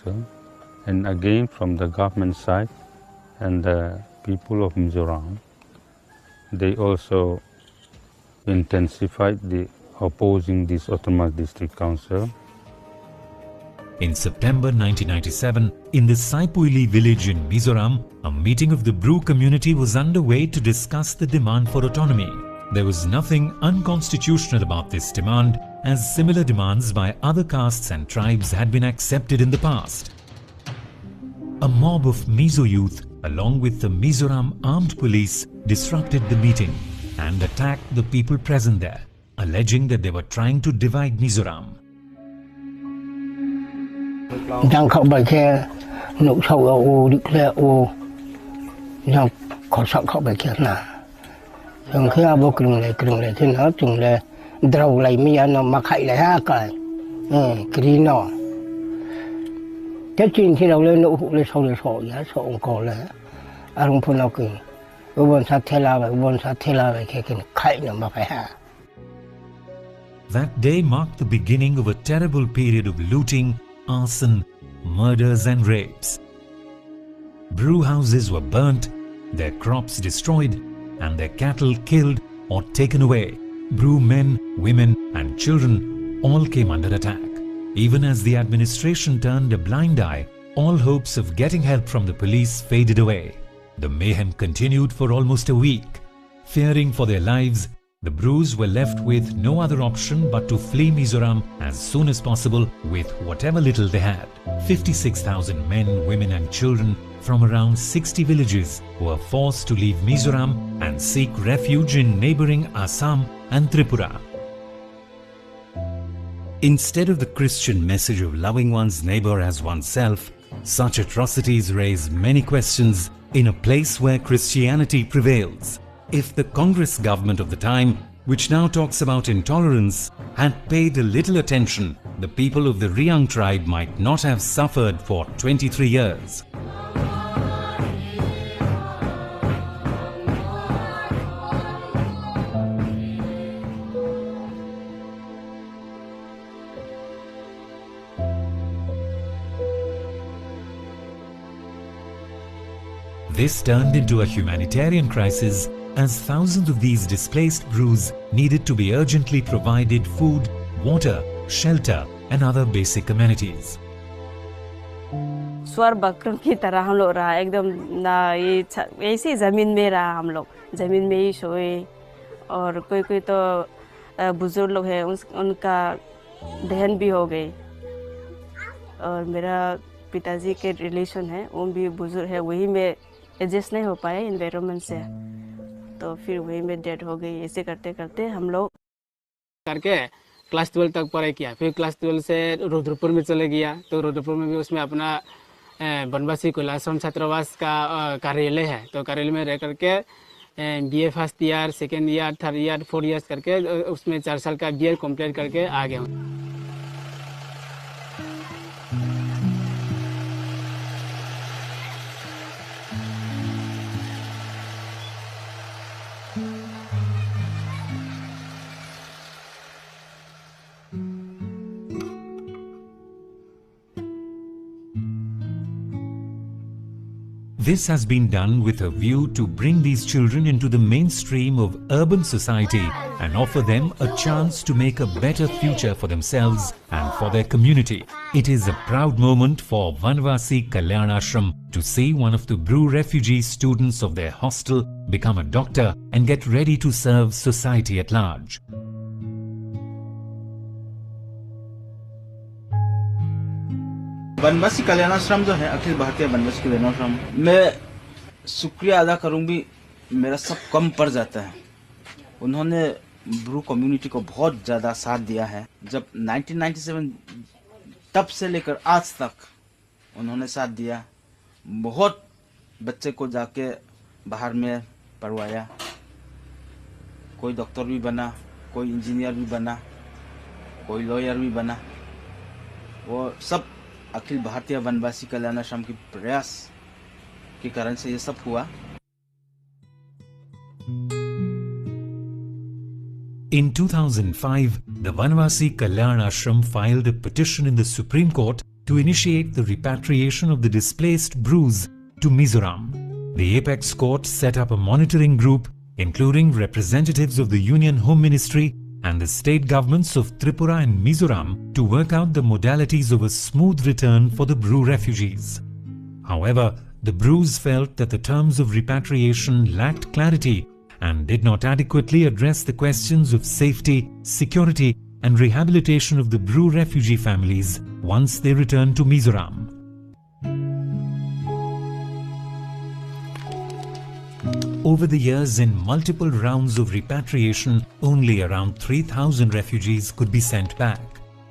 Council, and again from the government side and the people of Mizoram. They also intensified the opposing this Autonomous District Council. In September 1997, in the Saipuili village in Mizoram, a meeting of the Bru community was underway to discuss the demand for autonomy. There was nothing unconstitutional about this demand, as similar demands by other castes and tribes had been accepted in the past. A mob of Mizo youth, along with the Mizoram armed police, disrupted the meeting and attacked the people present there, alleging that they were trying to divide Mizoram. That day marked the beginning of a terrible period of looting, arson, murders and rapes. Brew houses were burnt, their crops destroyed and their cattle killed or taken away. Brew men, women and children all came under attack. Even as the administration turned a blind eye, all hopes of getting help from the police faded away. The mayhem continued for almost a week. Fearing for their lives, the Brus were left with no other option but to flee Mizoram as soon as possible with whatever little they had. 56,000 men, women and children from around 60 villages were forced to leave Mizoram and seek refuge in neighbouring Assam and Tripura. Instead of the Christian message of loving one's neighbour as oneself, such atrocities raise many questions in a place where Christianity prevails. If the Congress government of the time, which now talks about intolerance, had paid a little attention, the people of the Reang tribe might not have suffered for 23 years. This turned into a humanitarian crisis as thousands of these displaced Brus needed to be urgently provided food, water, shelter and other basic amenities. स्वर बकरों की तरह हम लोग रहा एकदम ना ये ऐसी ज़मीन में रहा हम लोग ज़मीन में ही सोए और कोई तो बुजुर्ग लोग हैं उनका देहांत भी हो गए और मेरा पिताजी के रिलेशन है वो भी बुजुर्ग है वही में एडजस्ट नहीं हो पाए एनवायरनमेंट से तो फिर वही में डेथ हो गई ऐसे करते करते हम लोग करके क्लास 12 तक पढ़ाई किया फिर क्लास 12 से रुद्रपुर में चले गया तो रुद्रपुर में भी उसमें अपना बनवासी आश्रम छात्रावास का कार्यालय है तो कार्यालय में रह करके BA first year second year third year 4 years करके उसमें 4 साल का बीए कंप्लीट करके आ गया हूँ. This has been done with a view to bring these children into the mainstream of urban society and offer them a chance to make a better future for themselves and for their community. It is a proud moment for Vanvasi Kalyan Ashram to see one of the Bru refugee students of their hostel become a doctor and get ready to serve society at large. Vanvasi Kalyan Ashram जो है अखिल भारतीय वनवासी कल्याण आश्रम मैं शुक्रिया अदा करूं भी मेरा सब कम पड़ जाता है. उन्होंने ब्रू कम्युनिटी को बहुत ज़्यादा साथ दिया है. जब 1997 तब से लेकर आज तक उन्होंने साथ दिया. बहुत बच्चे को जाके बाहर में पढ़वाया. कोई डॉक्टर भी बना, कोई इंजीनियर भी बना, कोई लॉयर भी बना. वो सब अखिल भारतीय वनवासी कल्याण आश्रम के प्रयास के कारण से ये सब हुआ. In 2005, the Vanvasi Kalyan Ashram filed a petition in the Supreme Court to initiate the repatriation of the displaced Brus to Mizoram. The Apex Court set up a monitoring group including representatives of the Union Home Ministry and the state governments of Tripura and Mizoram to work out the modalities of a smooth return for the Bru refugees. However, the Brus felt that the terms of repatriation lacked clarity and did not adequately address the questions of safety, security and rehabilitation of the Bru refugee families once they returned to Mizoram. Over the years, in multiple rounds of repatriation, only around 3,000 refugees could be sent back.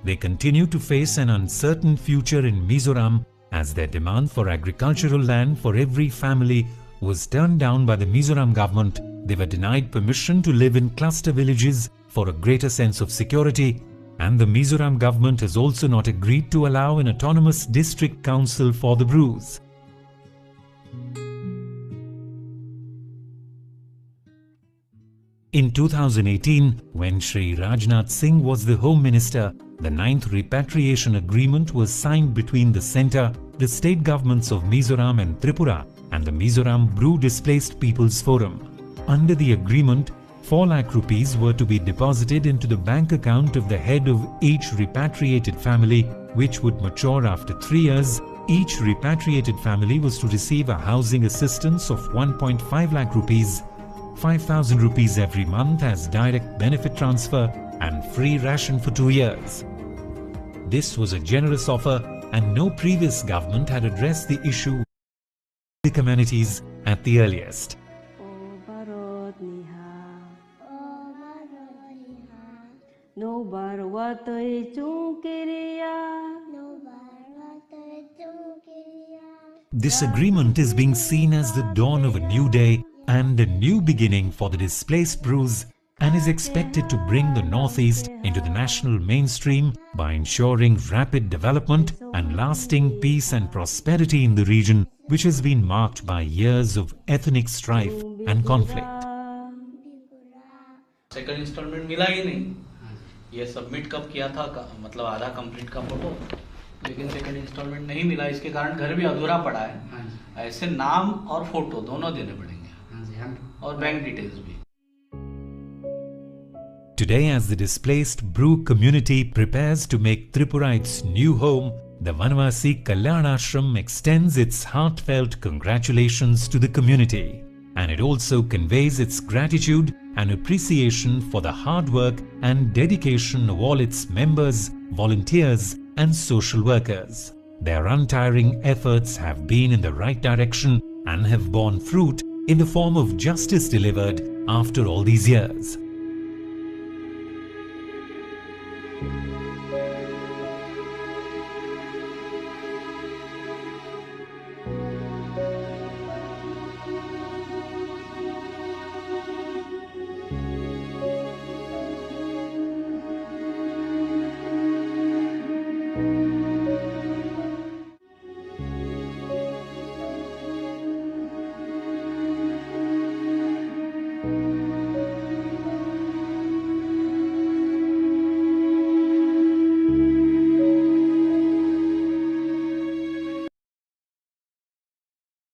They continue to face an uncertain future in Mizoram as their demand for agricultural land for every family was turned down by the Mizoram government. They were denied permission to live in cluster villages for a greater sense of security, and the Mizoram government has also not agreed to allow an autonomous district council for the Brus. In 2018, when Shri Rajnath Singh was the Home Minister, the 9th Repatriation Agreement was signed between the centre, the state governments of Mizoram and Tripura, and the Mizoram Bru Displaced Peoples Forum. Under the agreement, 4 lakh rupees were to be deposited into the bank account of the head of each repatriated family, which would mature after 3 years. Each repatriated family was to receive a housing assistance of 1.5 lakh rupees, 5,000 rupees every month as direct benefit transfer and free ration for 2 years. This was a generous offer, and no previous government had addressed the issue of the communities at the earliest. This agreement is being seen as the dawn of a new day and a new beginning for the displaced Brus, and is expected to bring the Northeast into the national mainstream by ensuring rapid development and lasting peace and prosperity in the region, which has been marked by years of ethnic strife and conflict. Second installment मिला ही नहीं। ये submit कब किया था, मतलब आधा complete का फोटो, लेकिन सेकंड इंस्टॉलमेंट नहीं मिला। इसके कारण घर भी अधूरा पड़ा है। ऐसे नाम और फोटो दोनों देने पड़ेंगे और बैंक डिटेल्स भी। Today, as the displaced Bru community prepares to make Tripura its new home, the Vanvasi Kalyan Ashram extends its heartfelt congratulations to the community, and it also conveys its gratitude and appreciation for the hard work and dedication of all its members, volunteers and social workers. Their untiring efforts have been in the right direction and have borne fruit in the form of justice delivered after all these years.